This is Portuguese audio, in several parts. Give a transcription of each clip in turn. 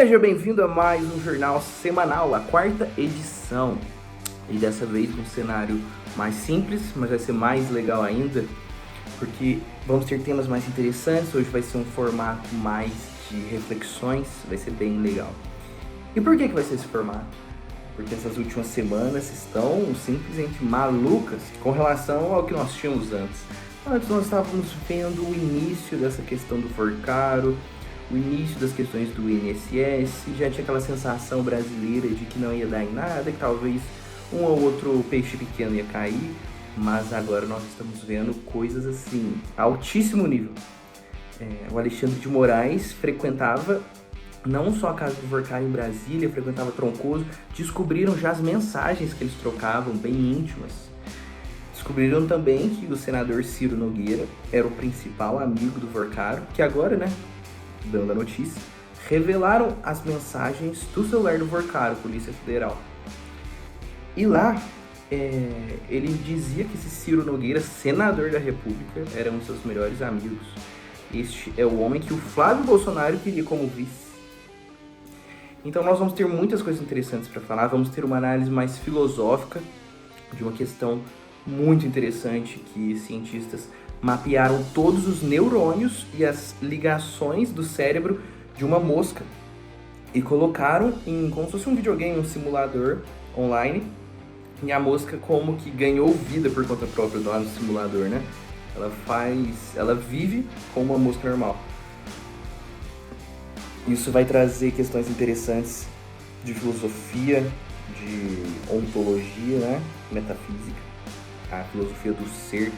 Seja bem-vindo a mais um jornal semanal, a quarta edição. E dessa vez um cenário mais simples, mas vai ser mais legal ainda, porque vamos ter temas mais interessantes. Hoje vai ser um formato mais de reflexões, vai ser bem legal. E por que vai ser esse formato? Porque essas últimas semanas estão simplesmente malucas com relação ao que nós tínhamos antes. Antes nós estávamos vendo o início dessa questão do forcaro, o início das questões do INSS, já tinha aquela sensação brasileira de que não ia dar em nada, que talvez um ou outro peixe pequeno ia cair, mas agora nós estamos vendo coisas assim, altíssimo nível. O Alexandre de Moraes frequentava não só a casa do forcário em Brasília, frequentava Troncoso, descobriram já as mensagens que eles trocavam, bem íntimas. Descobriram também que o senador Ciro Nogueira era o principal amigo do forcário, que agora, dando a notícia, revelaram as mensagens do celular do forcário, Polícia Federal. E lá, ele dizia que esse Ciro Nogueira, senador da República, era um dos seus melhores amigos. Este é o homem que o Flávio Bolsonaro queria como vice. Então nós vamos ter muitas coisas interessantes para falar, vamos ter uma análise mais filosófica de uma questão muito interessante que cientistas mapearam todos os neurônios e as ligações do cérebro de uma mosca e colocaram como se fosse um videogame, um simulador online, e a mosca como que ganhou vida por conta própria lá no simulador, Ela vive como uma mosca normal. Isso vai trazer questões interessantes de filosofia, de ontologia, metafísica, a filosofia do ser,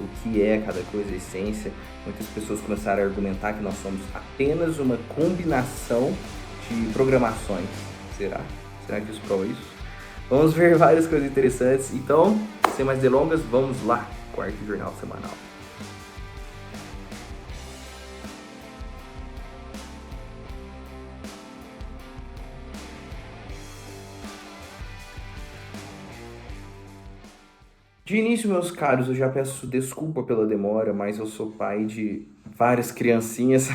o que é cada coisa, a essência. Muitas pessoas começaram a argumentar que nós somos apenas uma combinação de programações. Será? Será que isso prova isso? Vamos ver várias coisas interessantes. Então, sem mais delongas, vamos lá. Quarto Jornal Semanal. De início, meus caros, eu já peço desculpa pela demora, mas eu sou pai de várias criancinhas,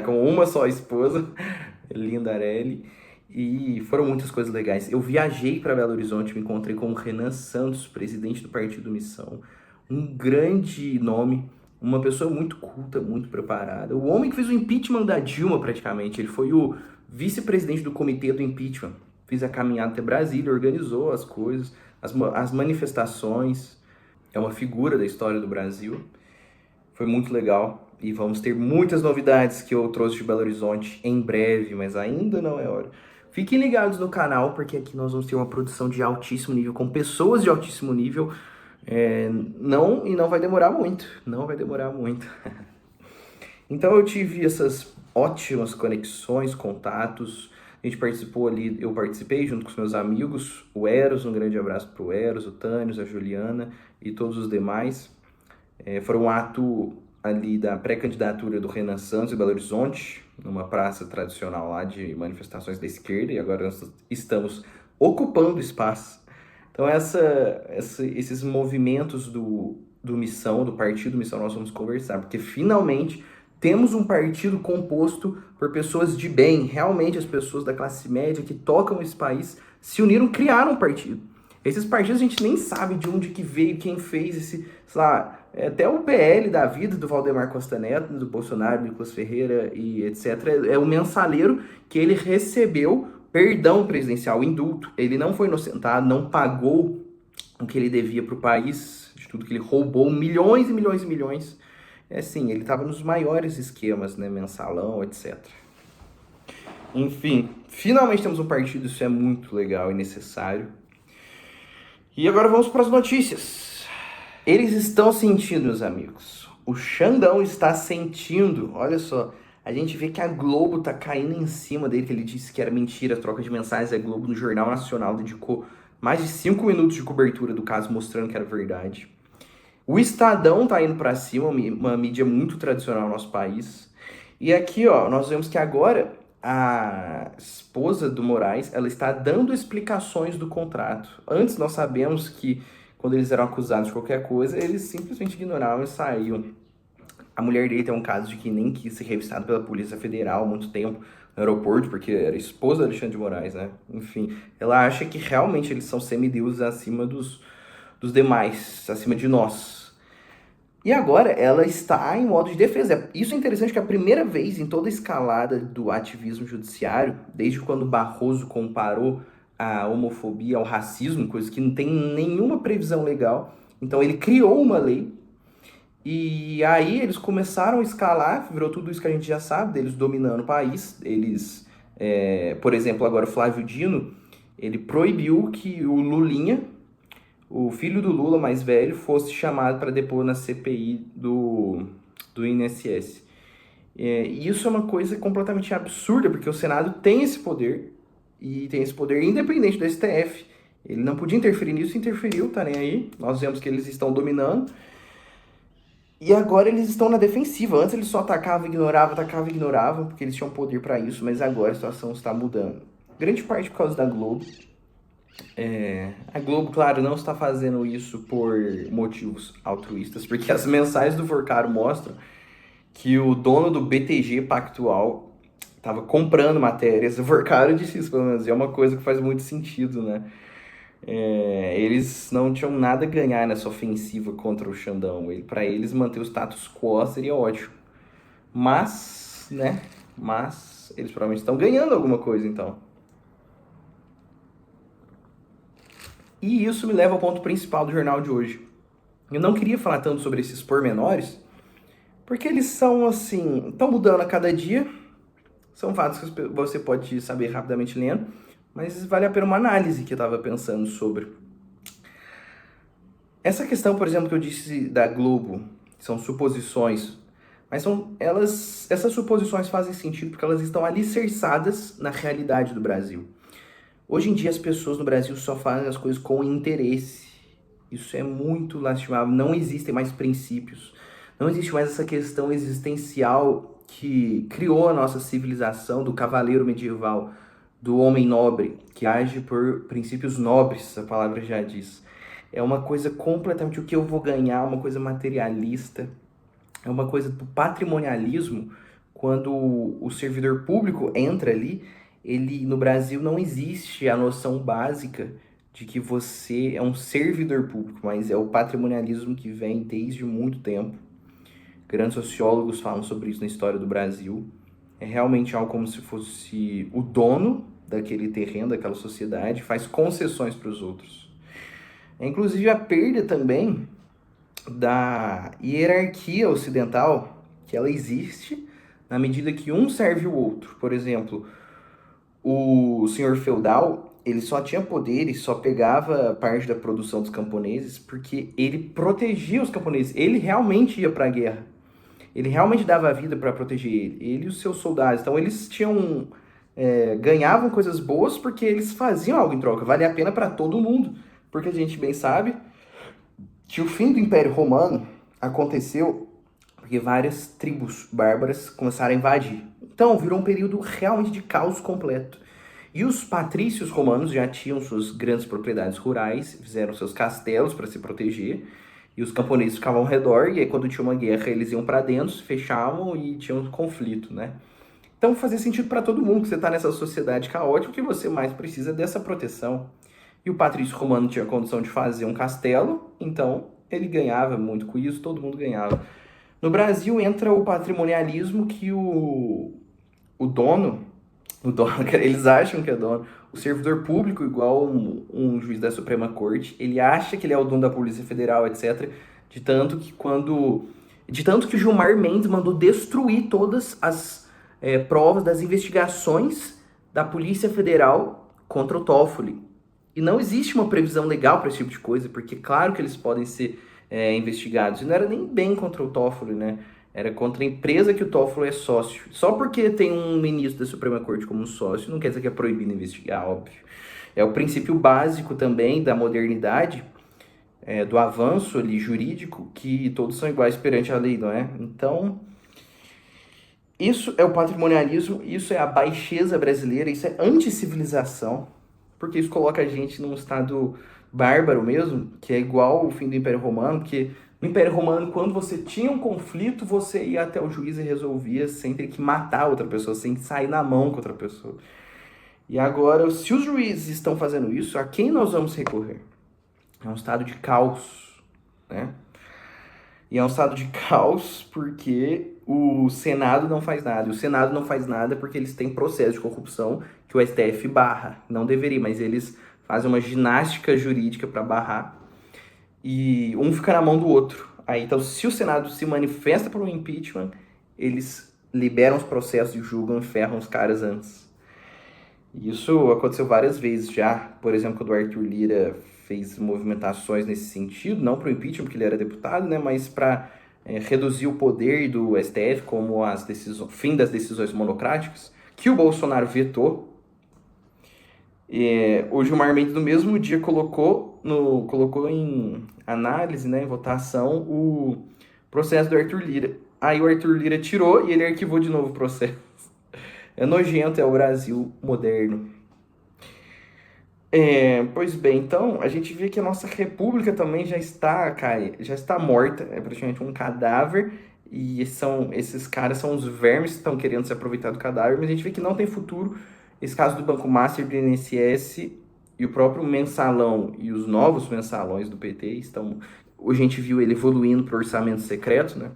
com uma só esposa, linda Arely, e foram muitas coisas legais. Eu viajei para Belo Horizonte, me encontrei com o Renan Santos, presidente do Partido Missão, um grande nome, uma pessoa muito culta, muito preparada, o homem que fez o impeachment da Dilma praticamente, ele foi o vice-presidente do comitê do impeachment, fez a caminhada até Brasília, organizou as coisas, as manifestações, é uma figura da história do Brasil. Foi muito legal e vamos ter muitas novidades que eu trouxe de Belo Horizonte em breve, mas ainda não é hora. Fiquem ligados no canal, porque aqui nós vamos ter uma produção de altíssimo nível, com pessoas de altíssimo nível. Não vai demorar muito, não vai demorar muito. Então eu tive essas ótimas conexões, contatos. A gente participou ali, eu participei junto com os meus amigos, o Eros, um grande abraço para o Eros, o Tânios, a Juliana e todos os demais. Foi um ato ali da pré-candidatura do Renan Santos em Belo Horizonte, numa praça tradicional lá de manifestações da esquerda, e agora nós estamos ocupando espaço. Então esses movimentos do Missão, do Partido Missão, nós vamos conversar, porque finalmente temos um partido composto por pessoas de bem. Realmente as pessoas da classe média que tocam esse país se uniram, criaram um partido. Esses partidos a gente nem sabe de onde que veio, quem fez esse, sei lá, até o PL da vida, do Valdemar Costa Neto, do Bolsonaro, do Nicolas Ferreira e etc. É o mensaleiro que ele recebeu perdão presidencial, indulto. Ele não foi inocentado, não pagou o que ele devia para o país, de tudo que ele roubou, milhões e milhões e milhões. Ele estava nos maiores esquemas, mensalão, etc. Enfim, finalmente temos um partido, isso é muito legal e necessário. E agora vamos para as notícias. Eles estão sentindo, meus amigos. O Xandão está sentindo. Olha só, a gente vê que a Globo tá caindo em cima dele, que ele disse que era mentira a troca de mensagens. A Globo, no Jornal Nacional, dedicou mais de 5 minutos de cobertura do caso, mostrando que era verdade. O Estadão tá indo para cima, uma mídia muito tradicional no nosso país. E aqui, nós vemos que agora a esposa do Moraes, ela está dando explicações do contrato. Antes nós sabemos que quando eles eram acusados de qualquer coisa, eles simplesmente ignoravam e saíam. A mulher dele tem um caso de que nem quis ser revistado pela Polícia Federal há muito tempo, no aeroporto, porque era esposa do Alexandre de Moraes, né? Enfim, ela acha que realmente eles são semideuses acima dos demais, acima de nós. E agora ela está em modo de defesa. Isso é interessante que é a primeira vez em toda a escalada do ativismo judiciário, desde quando Barroso comparou a homofobia ao racismo, coisa que não tem nenhuma previsão legal. Então ele criou uma lei e aí eles começaram a escalar, virou tudo isso que a gente já sabe, deles dominando o país. Eles, por exemplo, agora o Flávio Dino, ele proibiu que o Lulinha, o filho do Lula mais velho, fosse chamado para depor na CPI do INSS. E isso é uma coisa completamente absurda, porque o Senado tem esse poder, e tem esse poder independente do STF. Ele não podia interferir nisso, interferiu, tá nem aí. Nós vemos que eles estão dominando. E agora eles estão na defensiva. Antes eles só atacavam, ignoravam, porque eles tinham poder para isso, mas agora a situação está mudando. Grande parte por causa da Globo. A Globo, claro, não está fazendo isso por motivos altruístas, porque as mensagens do Forcaro mostram que o dono do BTG Pactual estava comprando matérias. O Forcaro disse isso, pelo menos, e é uma coisa que faz muito sentido, né? Eles não tinham nada a ganhar nessa ofensiva contra o Xandão. Para eles, manter o status quo seria ótimo. Mas, né? Mas eles provavelmente estão ganhando alguma coisa, então. E isso me leva ao ponto principal do jornal de hoje. Eu não queria falar tanto sobre esses pormenores, porque eles são, assim, estão mudando a cada dia. São fatos que você pode saber rapidamente lendo, mas vale a pena uma análise que eu estava pensando sobre. Essa questão, por exemplo, que eu disse da Globo, são suposições, mas essas suposições fazem sentido porque elas estão alicerçadas na realidade do Brasil. Hoje em dia as pessoas no Brasil só fazem as coisas com interesse. Isso é muito lastimável. Não existem mais princípios. Não existe mais essa questão existencial que criou a nossa civilização do cavaleiro medieval, do homem nobre, que age por princípios nobres, a palavra já diz. É uma coisa completamente o que eu vou ganhar, uma coisa materialista. É uma coisa do patrimonialismo. Quando o servidor público entra ali, no Brasil não existe a noção básica de que você é um servidor público, mas é o patrimonialismo que vem desde muito tempo. Grandes sociólogos falam sobre isso na história do Brasil. É realmente algo como se fosse o dono daquele terreno, daquela sociedade, faz concessões para os outros. Inclusive a perda também da hierarquia ocidental, que ela existe na medida que um serve o outro. Por exemplo, o senhor feudal, ele só tinha poder e só pegava parte da produção dos camponeses porque ele protegia os camponeses. Ele realmente ia para a guerra. Ele realmente dava a vida para proteger ele e os seus soldados. Então eles ganhavam coisas boas porque eles faziam algo em troca. Valia a pena para todo mundo. Porque a gente bem sabe que o fim do Império Romano aconteceu porque várias tribos bárbaras começaram a invadir. Então virou um período realmente de caos completo. E os patrícios romanos já tinham suas grandes propriedades rurais, fizeram seus castelos para se proteger, e os camponeses ficavam ao redor, e aí quando tinha uma guerra eles iam para dentro, se fechavam e tinham um conflito, né? Então fazia sentido para todo mundo que você está nessa sociedade caótica, que você mais precisa dessa proteção. E o patrício romano tinha a condição de fazer um castelo, então ele ganhava muito com isso, todo mundo ganhava. No Brasil entra o patrimonialismo que o dono, eles acham que é dono, o servidor público, igual um juiz da Suprema Corte, ele acha que ele é o dono da Polícia Federal, etc. De tanto que o Gilmar Mendes mandou destruir todas as provas das investigações da Polícia Federal contra o Toffoli. E não existe uma previsão legal para esse tipo de coisa, porque claro que eles podem ser investigados. E não era nem bem contra o Toffoli, né? Era contra a empresa que o Toffoli é sócio. Só porque tem um ministro da Suprema Corte como sócio, não quer dizer que é proibido investigar, óbvio. É o princípio básico também da modernidade, do avanço ali jurídico, que todos são iguais perante a lei, não é? Então, isso é o patrimonialismo, isso é a baixeza brasileira, isso é anticivilização, porque isso coloca a gente num estado bárbaro mesmo, que é igual o fim do Império Romano, porque No Império Romano, quando você tinha um conflito, você ia até o juiz e resolvia sem ter que matar outra pessoa, sem sair na mão com outra pessoa. E agora, se os juízes estão fazendo isso, a quem nós vamos recorrer? É um estado de caos, né? E é um estado de caos porque o Senado não faz nada. E o Senado não faz nada porque eles têm processo de corrupção que o STF barra. Não deveria, mas eles fazem uma ginástica jurídica para barrar. E um fica na mão do outro. Aí, então, se o Senado se manifesta por um impeachment, eles liberam os processos e julgam e ferram os caras antes. Isso aconteceu várias vezes já. Por exemplo, quando o Arthur Lira fez movimentações nesse sentido, não para o impeachment, porque ele era deputado, né, mas para reduzir o poder do STF, como as decisões, fim das decisões monocráticas, que o Bolsonaro vetou. O Gilmar Mendes, no mesmo dia, colocou em análise, né, em votação, o processo do Arthur Lira. Aí o Arthur Lira tirou e ele arquivou de novo o processo. É nojento, é o Brasil moderno. Pois bem, então a gente vê que a nossa república também já está, já está morta, é praticamente um cadáver, e esses caras são os vermes que estão querendo se aproveitar do cadáver, mas a gente vê que não tem futuro. Esse caso do Banco Master, do INSS e o próprio mensalão e os novos mensalões do PT estão. A gente viu ele evoluindo para o orçamento secreto, né?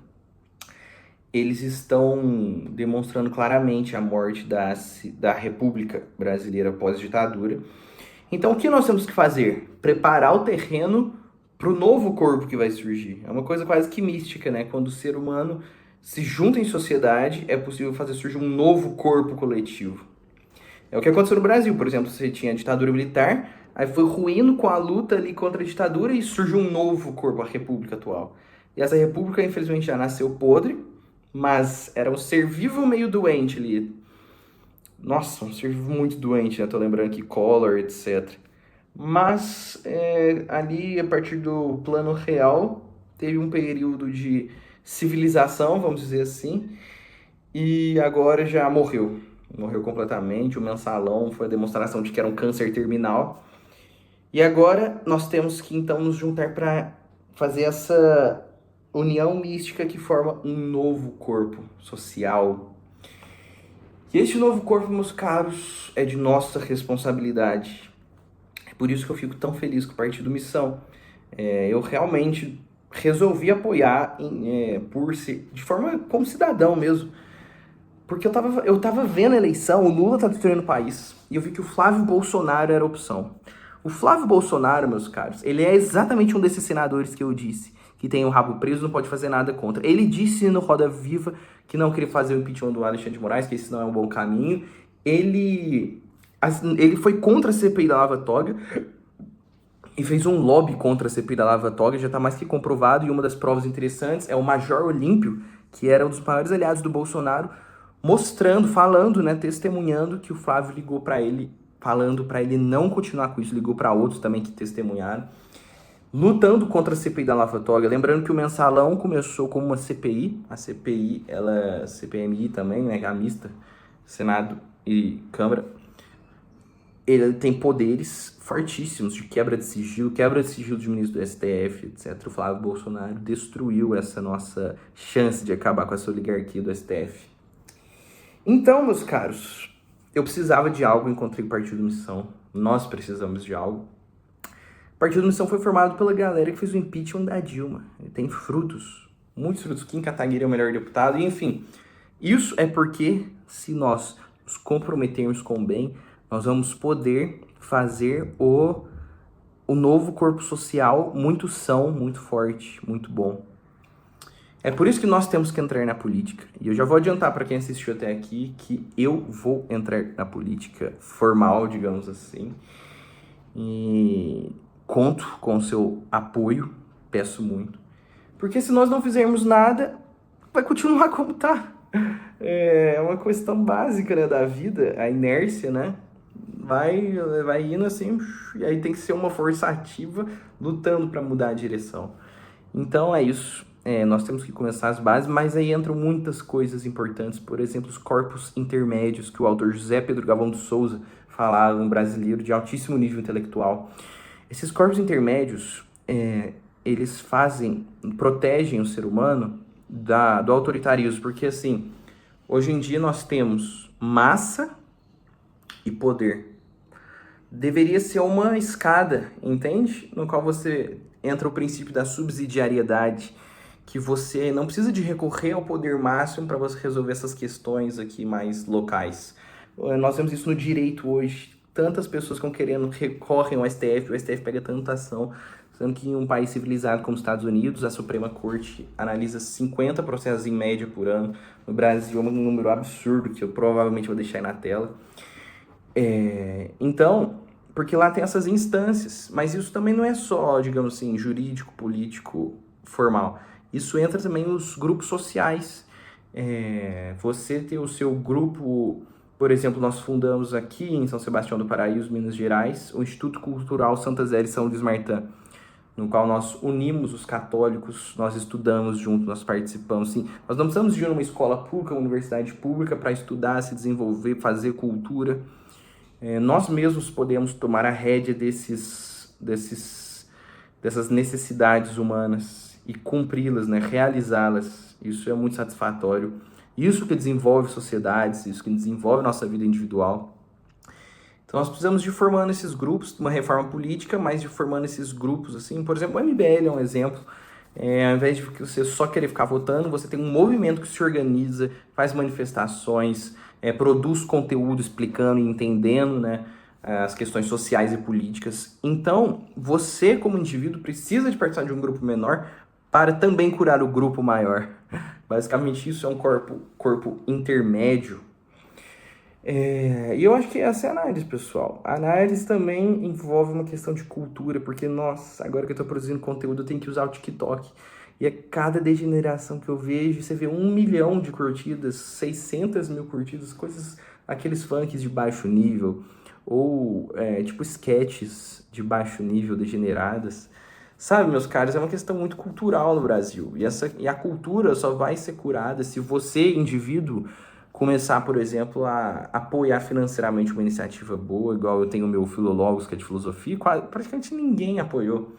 Eles estão demonstrando claramente a morte da República Brasileira pós-ditadura. Então, o que nós temos que fazer? Preparar o terreno para o novo corpo que vai surgir. É uma coisa quase que mística, né? Quando o ser humano se junta em sociedade, é possível fazer surgir um novo corpo coletivo. É o que aconteceu no Brasil, por exemplo, você tinha a ditadura militar, aí foi ruindo com a luta ali contra a ditadura e surgiu um novo corpo, a república atual. E essa república, infelizmente, já nasceu podre, mas era um ser vivo meio doente ali. Nossa, um ser vivo muito doente, né? Tô lembrando aqui Collor, etc. Mas ali, a partir do plano real, teve um período de civilização, vamos dizer assim, e agora já morreu. Morreu completamente. O mensalão foi a demonstração de que era um câncer terminal. E agora nós temos que então nos juntar para fazer essa união mística que forma um novo corpo social. E este novo corpo, meus caros, é de nossa responsabilidade. É por isso que eu fico tão feliz com o Partido Missão. Eu realmente resolvi apoiar de forma como cidadão mesmo. Porque eu tava vendo a eleição, o Lula tá destruindo o país, e eu vi que o Flávio Bolsonaro era a opção. O Flávio Bolsonaro, meus caros, ele é exatamente um desses senadores que eu disse, que tem o rabo preso, não pode fazer nada contra. Ele disse no Roda Viva que não queria fazer o impeachment do Alexandre de Moraes, que esse não é um bom caminho. Ele foi contra a CPI da Lava Toga e fez um lobby contra a CPI da Lava Toga, já tá mais que comprovado, e uma das provas interessantes é o Major Olímpio, que era um dos maiores aliados do Bolsonaro, mostrando, falando, né, testemunhando que o Flávio ligou para ele, falando para ele não continuar com isso, ligou para outros também que testemunharam, lutando contra a CPI da Lava Toga. Lembrando que o mensalão começou como uma CPI, a CPI, ela CPMI também, né, a mista, Senado e Câmara. Ele tem poderes fortíssimos de quebra de sigilo de ministro do STF, etc. O Flávio Bolsonaro destruiu essa nossa chance de acabar com essa oligarquia do STF. Então, meus caros, eu precisava de algo, encontrei o Partido Missão. Nós precisamos de algo. O Partido Missão foi formado pela galera que fez o impeachment da Dilma. Ele tem frutos, muitos frutos. Kim Kataguiri é o melhor deputado, e enfim. Isso é porque, se nós nos comprometermos com o bem, nós vamos poder fazer o novo corpo social muito são, muito forte, muito bom. É por isso que nós temos que entrar na política. E eu já vou adiantar para quem assistiu até aqui que eu vou entrar na política formal, digamos assim. E conto com o seu apoio, peço muito. Porque se nós não fizermos nada, vai continuar como tá. É uma questão básica, né, da vida, a inércia, né? Vai indo assim, e aí tem que ser uma força ativa lutando para mudar a direção. Então é isso. Nós temos que começar as bases, mas aí entram muitas coisas importantes, por exemplo, os corpos intermédios que o autor José Pedro Galvão de Souza falava, um brasileiro de altíssimo nível intelectual. Esses corpos intermédios eles protegem o ser humano do autoritarismo, porque assim, hoje em dia nós temos massa e poder. Deveria ser uma escada, entende? No qual você entra o princípio da subsidiariedade, que você não precisa de recorrer ao poder máximo para você resolver essas questões aqui mais locais. Nós temos isso no direito hoje. Tantas pessoas que estão querendo recorrem ao STF, o STF pega tanta ação, sendo que em um país civilizado como os Estados Unidos, a Suprema Corte analisa 50 processos em média por ano. No Brasil é um número absurdo, que eu provavelmente vou deixar aí na tela. Então, porque lá tem essas instâncias, mas isso também não é só, digamos assim, jurídico, político, formal. Isso entra também nos grupos sociais. Você ter o seu grupo, por exemplo, nós fundamos aqui em São Sebastião do Paraíso, Minas Gerais, o Instituto Cultural Santa Zé de São Luís Martã, no qual nós unimos os católicos, nós estudamos junto, nós participamos. Sim, nós não precisamos de ir numa escola pública, uma universidade pública para estudar, se desenvolver, fazer cultura. Nós mesmos podemos tomar a rédea dessas necessidades humanas e cumpri-las, né? Realizá-las. Isso é muito satisfatório. Isso que desenvolve sociedades, isso que desenvolve nossa vida individual. Então nós precisamos de ir formando esses grupos, uma reforma política, mas de formando esses grupos, assim. Por exemplo, o MBL é um exemplo. Ao invés de você só querer ficar votando, você tem um movimento que se organiza, faz manifestações, produz conteúdo explicando e entendendo, né, as questões sociais e políticas. Então, você como indivíduo precisa de participar de um grupo menor para também curar o grupo maior. Basicamente, isso é um corpo intermédio. E eu acho que essa é a análise, pessoal. A análise também envolve uma questão de cultura, porque, nossa, agora que eu tô produzindo conteúdo, eu tenho que usar o TikTok. E a cada degeneração que eu vejo, você vê 1 milhão de curtidas, 600 mil curtidas, coisas, aqueles funks de baixo nível, ou tipo sketches de baixo nível degeneradas. Sabe, meus caros, é uma questão muito cultural no Brasil. E a cultura só vai ser curada se você, indivíduo, começar, por exemplo, a apoiar financeiramente uma iniciativa boa, igual eu tenho o meu Filologos, que é de filosofia, praticamente ninguém apoiou.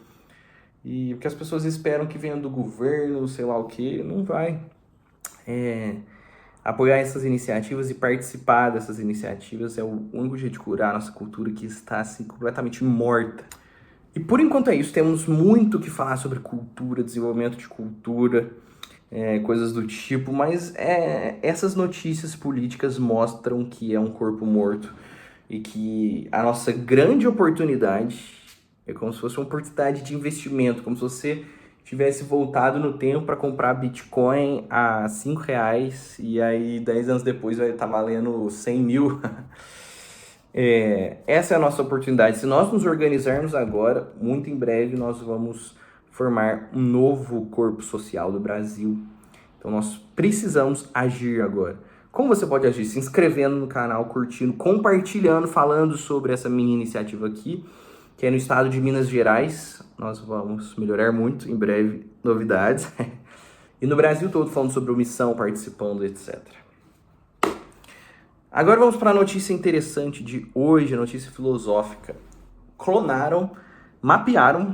E o que as pessoas esperam que venha do governo, sei lá o que, não vai. Apoiar essas iniciativas e participar dessas iniciativas é o único jeito de curar a nossa cultura, que está assim, completamente morta. E por enquanto é isso, temos muito o que falar sobre cultura, desenvolvimento de cultura, coisas do tipo, mas essas notícias políticas mostram que é um corpo morto e que a nossa grande oportunidade é como se fosse uma oportunidade de investimento, como se você tivesse voltado no tempo para comprar Bitcoin a R$5 e aí 10 anos depois vai estar valendo 100 mil. Essa é a nossa oportunidade. Se nós nos organizarmos agora, muito em breve nós vamos formar um novo corpo social do Brasil. Então nós precisamos agir agora. Como você pode agir? Se inscrevendo no canal, curtindo, compartilhando, falando sobre essa mini iniciativa aqui, que é no estado de Minas Gerais. Nós vamos melhorar muito, em breve, novidades. E no Brasil todo, falando sobre omissão, participando, etc. Agora vamos para a notícia interessante de hoje, a notícia filosófica. Mapearam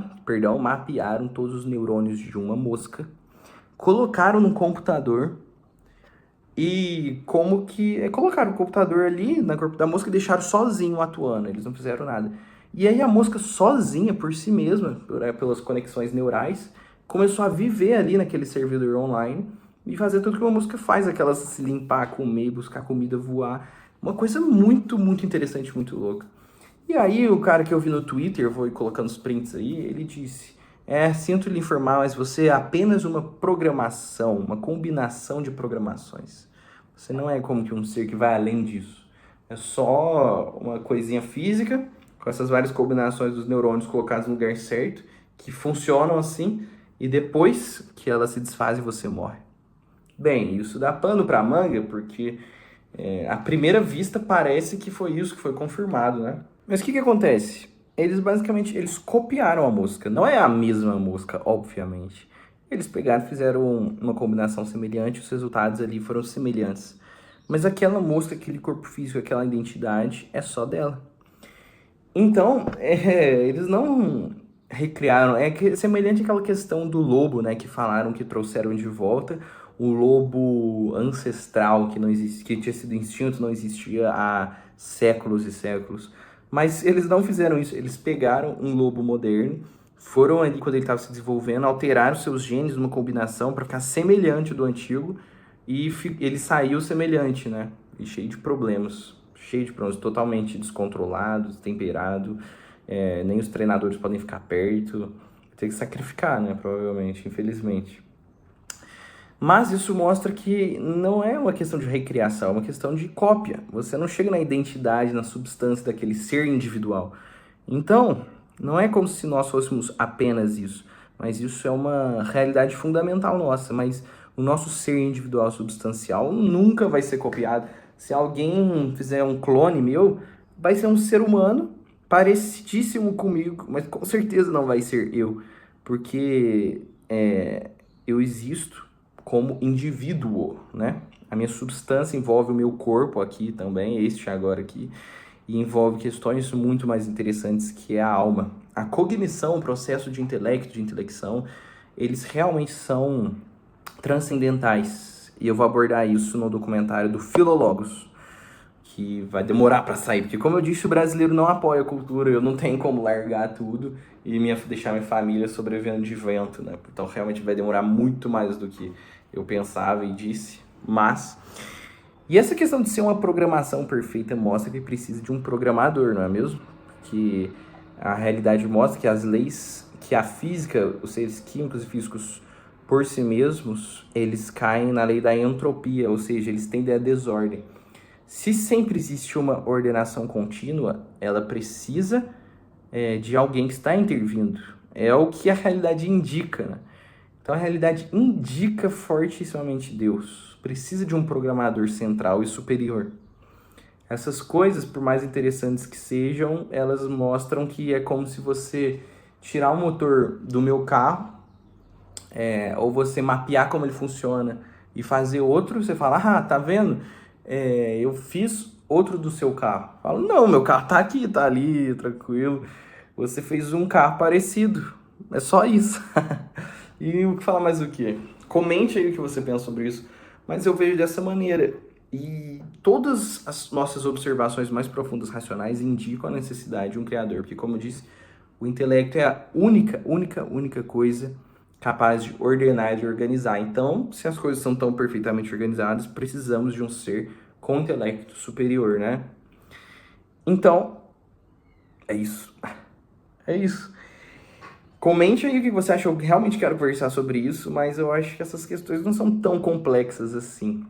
todos os neurônios de uma mosca, colocaram no computador e colocaram o computador ali no corpo da mosca e deixaram sozinho atuando, eles não fizeram nada. E aí a mosca sozinha, por si mesma, pelas conexões neurais, começou a viver ali naquele servidor online e fazer tudo que uma mosca faz, aquelas se limpar, comer, buscar comida, voar. Uma coisa muito, muito interessante, muito louca. E aí o cara que eu vi no Twitter, vou ir colocando os prints aí, ele disse: sinto lhe informar, mas você é apenas uma programação, uma combinação de programações. Você não é como que um ser que vai além disso. É só uma coisinha física, com essas várias combinações dos neurônios colocados no lugar certo, que funcionam assim, e depois que elas se desfazem, você morre. Bem, isso dá pano pra manga, porque à primeira vista parece que foi isso que foi confirmado, né? Mas o que acontece? Eles copiaram a mosca. Não é a mesma mosca, obviamente. Eles pegaram e fizeram uma combinação semelhante, os resultados ali foram semelhantes. Mas aquela mosca, aquele corpo físico, aquela identidade é só dela. Então, eles não recriaram. Semelhante àquela questão do lobo, né? Que falaram que trouxeram de volta o lobo ancestral que não existe, que tinha sido extinto, não existia há séculos e séculos. Mas eles não fizeram isso. Eles pegaram um lobo moderno, foram ali quando ele estava se desenvolvendo, alteraram seus genes numa combinação para ficar semelhante do antigo e ele saiu semelhante, né? E cheio de problemas, totalmente descontrolado, destemperado. Nem os treinadores podem ficar perto. Tem que sacrificar, né? Provavelmente, infelizmente. Mas isso mostra que não é uma questão de recriação, é uma questão de cópia. Você não chega na identidade, na substância daquele ser individual. Então, não é como se nós fôssemos apenas isso, mas isso é uma realidade fundamental nossa. Mas o nosso ser individual substancial nunca vai ser copiado. Se alguém fizer um clone meu, vai ser um ser humano parecidíssimo comigo, mas com certeza não vai ser eu, porque eu existo como indivíduo, né? A minha substância envolve o meu corpo aqui também, este agora aqui, e envolve questões muito mais interessantes que é a alma. A cognição, o processo de intelecto, de intelecção, eles realmente são transcendentais. E eu vou abordar isso no documentário do Filólogos, que vai demorar para sair, porque como eu disse, o brasileiro não apoia a cultura, eu não tenho como largar tudo e deixar minha família sobrevivendo de vento, né? Então realmente vai demorar muito mais do que eu pensava e disse, mas... E essa questão de ser uma programação perfeita mostra que precisa de um programador, não é mesmo? Que a realidade mostra que as leis, que a física, os seres químicos e físicos por si mesmos, eles caem na lei da entropia, ou seja, eles tendem à desordem. Se sempre existe uma ordenação contínua, ela precisa de alguém que está intervindo. É o que a realidade indica, né? Então a realidade indica fortissimamente Deus. Precisa de um programador central e superior. Essas coisas, por mais interessantes que sejam, elas mostram que é como se você tirar o motor do meu carro, ou você mapear como ele funciona e fazer outro, você fala, ah, tá vendo? Eu fiz outro do seu carro. Falo, não, meu carro tá aqui, tá ali, tranquilo. Você fez um carro parecido. É só isso. E o que falar mais o quê? Comente aí o que você pensa sobre isso. Mas eu vejo dessa maneira. E todas as nossas observações mais profundas racionais indicam a necessidade de um criador. Porque, como eu disse, o intelecto é a única coisa capaz de ordenar e de organizar. Então, se as coisas são tão perfeitamente organizadas, precisamos de um ser com intelecto superior, né? Então, é isso. É isso. Comente aí o que você acha. Eu realmente quero conversar sobre isso, mas eu acho que essas questões não são tão complexas assim.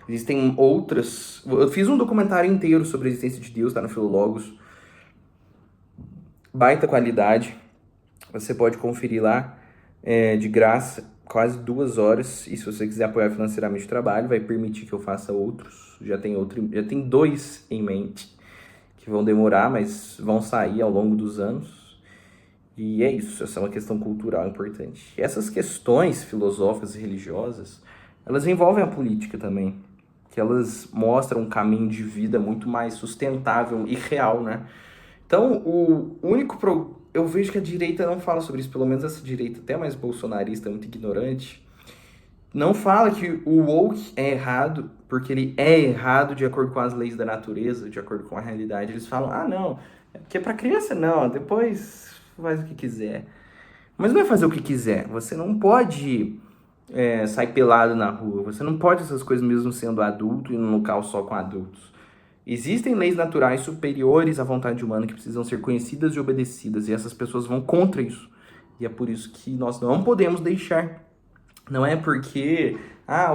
Existem outras... Eu fiz um documentário inteiro sobre a existência de Deus, tá no Filólogos. Baita qualidade. Você pode conferir lá, de graça, quase 2 horas. E se você quiser apoiar financeiramente o trabalho, vai permitir que eu faça outros. Já tem 2 em mente, que vão demorar, mas vão sair ao longo dos anos. E é isso, essa é uma questão cultural importante. E essas questões filosóficas e religiosas, elas envolvem a política também, que elas mostram um caminho de vida muito mais sustentável e real, né? Então, eu vejo que a direita não fala sobre isso, pelo menos essa direita até mais bolsonarista, muito ignorante, não fala que o woke é errado, porque ele é errado de acordo com as leis da natureza, de acordo com a realidade. Eles falam, ah, não, é porque pra criança não, depois faz o que quiser. Mas não é fazer o que quiser, você não pode sair pelado na rua, você não pode essas coisas mesmo sendo adulto e num local só com adultos. Existem leis naturais superiores à vontade humana que precisam ser conhecidas e obedecidas, e essas pessoas vão contra isso. E é por isso que nós não podemos deixar. Não é porque,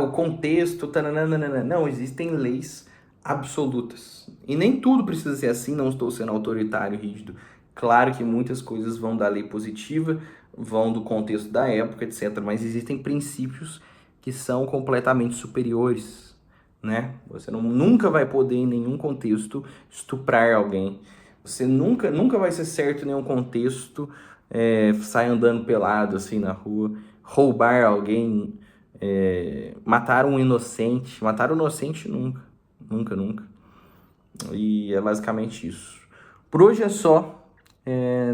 o contexto, tananana, não, existem leis absolutas. E nem tudo precisa ser assim, não estou sendo autoritário e rígido. Claro que muitas coisas vão da lei positiva, vão do contexto da época, etc. Mas existem princípios que são completamente superiores, né? Você nunca vai poder, em nenhum contexto, estuprar alguém. Você nunca vai ser certo em nenhum contexto sair andando pelado assim na rua, roubar alguém, matar um inocente. Matar um inocente nunca. Nunca, nunca. E é basicamente isso. Por hoje é só.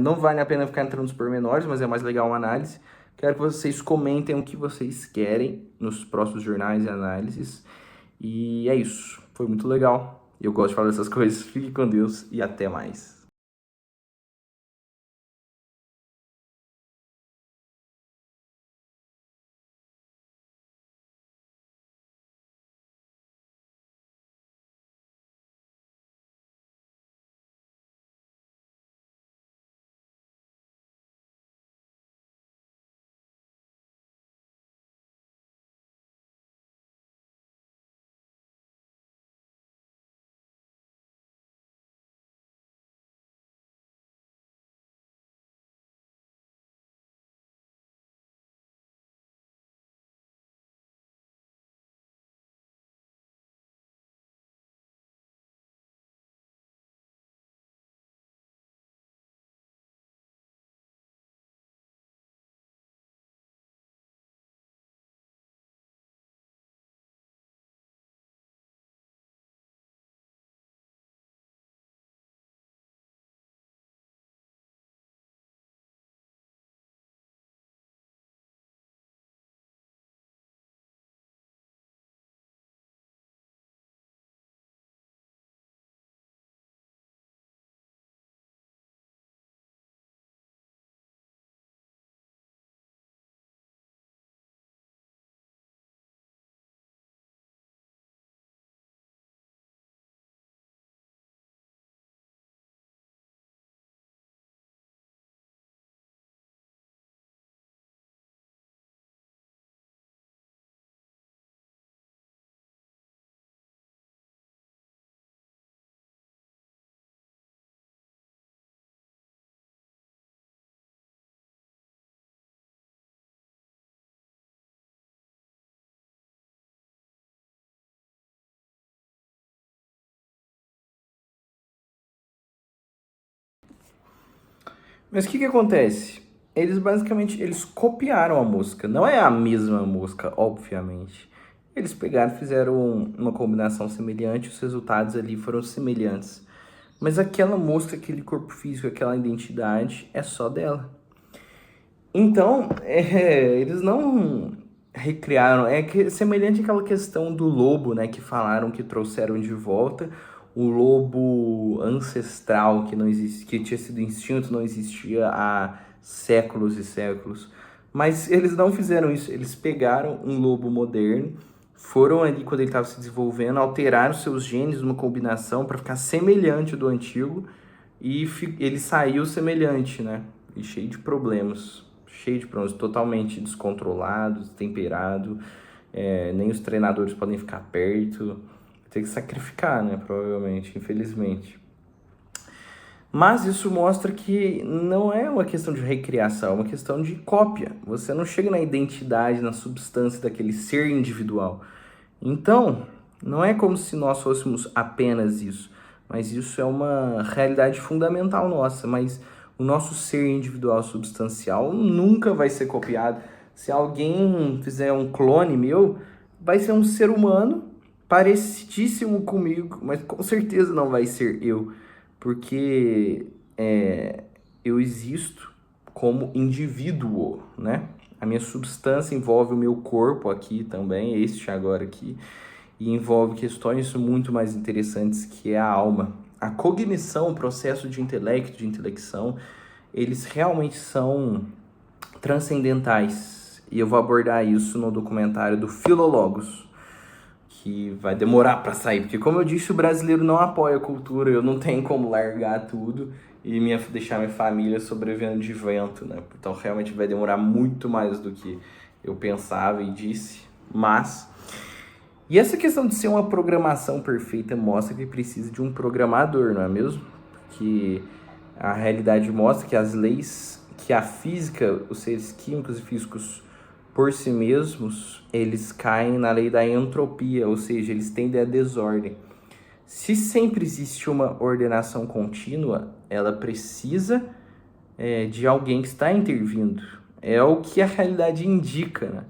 Não vale a pena ficar entrando nos pormenores, mas é mais legal uma análise. Quero que vocês comentem o que vocês querem nos próximos jornais e análises. E é isso. Foi muito legal. Eu gosto de falar dessas coisas. Fique com Deus e até mais. Mas o que acontece? Eles basicamente eles copiaram a música. Não é a mesma música, obviamente. Eles pegaram e fizeram uma combinação semelhante, os resultados ali foram semelhantes. Mas aquela música, aquele corpo físico, aquela identidade é só dela. Então, eles não recriaram. Semelhante àquela questão do lobo, né? Que falaram que trouxeram de volta o lobo ancestral que não existe, que tinha sido extinto, não existia há séculos e séculos. Mas eles não fizeram isso. Eles pegaram um lobo moderno, foram ali quando ele estava se desenvolvendo, alteraram seus genes numa combinação para ficar semelhante do antigo e ele saiu semelhante, né? E cheio de problemas, totalmente descontrolado, destemperado, nem os treinadores podem ficar perto, tem que sacrificar, né? Provavelmente, infelizmente. Mas isso mostra que não é uma questão de recriação, é uma questão de cópia. Você não chega na identidade, na substância daquele ser individual. Então, não é como se nós fôssemos apenas isso, mas isso é uma realidade fundamental nossa. Mas o nosso ser individual substancial nunca vai ser copiado. Se alguém fizer um clone meu, vai ser um ser humano parecidíssimo comigo, mas com certeza não vai ser eu, porque eu existo como indivíduo, né? A minha substância envolve o meu corpo aqui também, este agora aqui, e envolve questões muito mais interessantes que é a alma. A cognição, o processo de intelecto, de intelecção, eles realmente são transcendentais. E eu vou abordar isso no documentário do Filólogos, que vai demorar para sair, porque como eu disse, o brasileiro não apoia a cultura, eu não tenho como largar tudo e deixar minha família sobrevivendo de vento, né? Então realmente vai demorar muito mais do que eu pensava e disse, mas... E essa questão de ser uma programação perfeita mostra que precisa de um programador, não é mesmo? Que a realidade mostra que as leis, que a física, os seres químicos e físicos por si mesmos, eles caem na lei da entropia, ou seja, eles tendem à desordem. Se sempre existe uma ordenação contínua, ela precisa de alguém que está intervindo. É o que a realidade indica, né?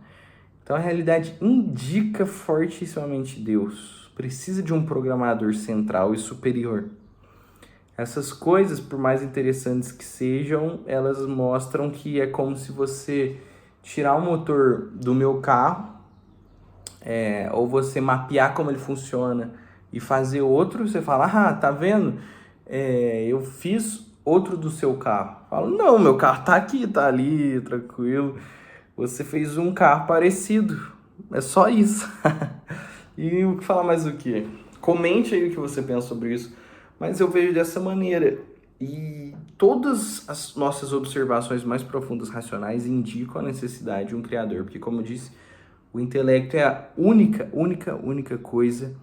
Então a realidade indica fortissimamente Deus. Precisa de um programador central e superior. Essas coisas, por mais interessantes que sejam, elas mostram que é como se você tirar o motor do meu carro, ou você mapear como ele funciona e fazer outro, você fala, ah, tá vendo? Eu fiz outro do seu carro. Eu falo, não, meu carro tá aqui, tá ali, tranquilo. Você fez um carro parecido. É só isso. E o que falar mais o quê? Comente aí o que você pensa sobre isso. Mas eu vejo dessa maneira. E todas as nossas observações mais profundas racionais indicam a necessidade de um criador. Porque, como eu disse, o intelecto é a única coisa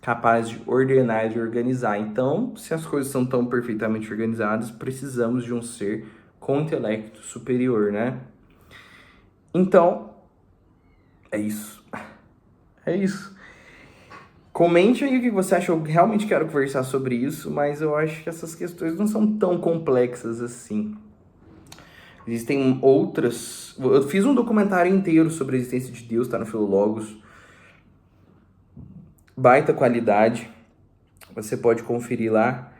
capaz de ordenar e de organizar. Então, se as coisas são tão perfeitamente organizadas, precisamos de um ser com intelecto superior, né? Então, é isso. É isso. Comente aí o que você acha. Eu realmente quero conversar sobre isso, mas eu acho que essas questões não são tão complexas assim. Existem outras. Eu fiz um documentário inteiro sobre a existência de Deus, tá no Filologos. Baita qualidade. Você pode conferir lá,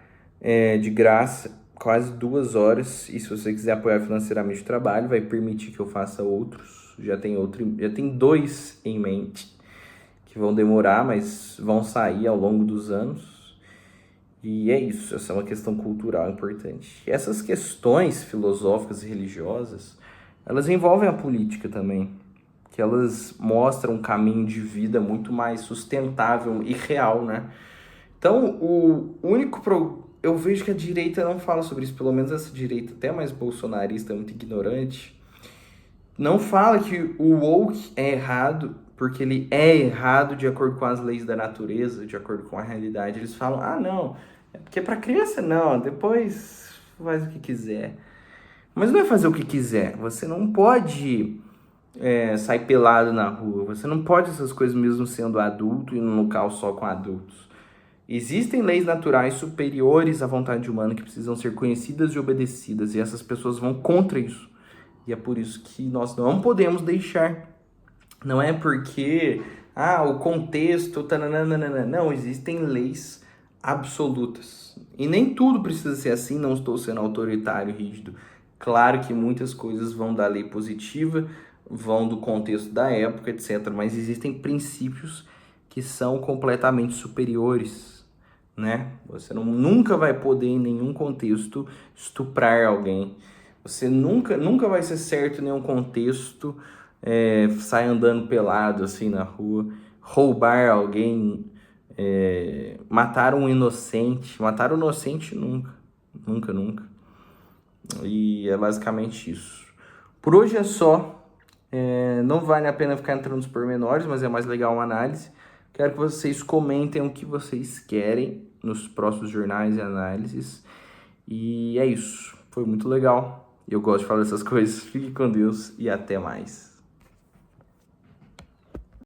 de graça, quase 2 horas. E se você quiser apoiar financeiramente o trabalho, vai permitir que eu faça outros. Já tem 2 em mente que vão demorar, mas vão sair ao longo dos anos. E é isso, essa é uma questão cultural importante. E essas questões filosóficas e religiosas, elas envolvem a política também, que elas mostram um caminho de vida muito mais sustentável e real, né? Então, eu vejo que a direita não fala sobre isso, pelo menos essa direita até mais bolsonarista, muito ignorante, não fala que o woke é errado, porque ele é errado de acordo com as leis da natureza, de acordo com a realidade. Eles falam, ah, não, é porque para criança não, depois faz o que quiser. Mas não é fazer o que quiser, você não pode sair pelado na rua, você não pode essas coisas mesmo sendo adulto e num local só com adultos. Existem leis naturais superiores à vontade humana que precisam ser conhecidas e obedecidas, e essas pessoas vão contra isso. E é por isso que nós não podemos deixar. Não é porque, o contexto, tananana, não, existem leis absolutas. E nem tudo precisa ser assim, não estou sendo autoritário e rígido. Claro que muitas coisas vão da lei positiva, vão do contexto da época, etc. Mas existem princípios que são completamente superiores, né? Você nunca vai poder, em nenhum contexto, estuprar alguém. Você nunca vai ser certo em nenhum contexto, sair andando pelado assim na rua, roubar alguém, matar um inocente. Matar um inocente nunca. Nunca, nunca. E é basicamente isso. Por hoje é só. Não vale a pena ficar entrando nos pormenores, mas é mais legal uma análise. Quero que vocês comentem o que vocês querem nos próximos jornais e análises. E é isso. Foi muito legal. Eu gosto de falar dessas coisas. Fique com Deus e até mais.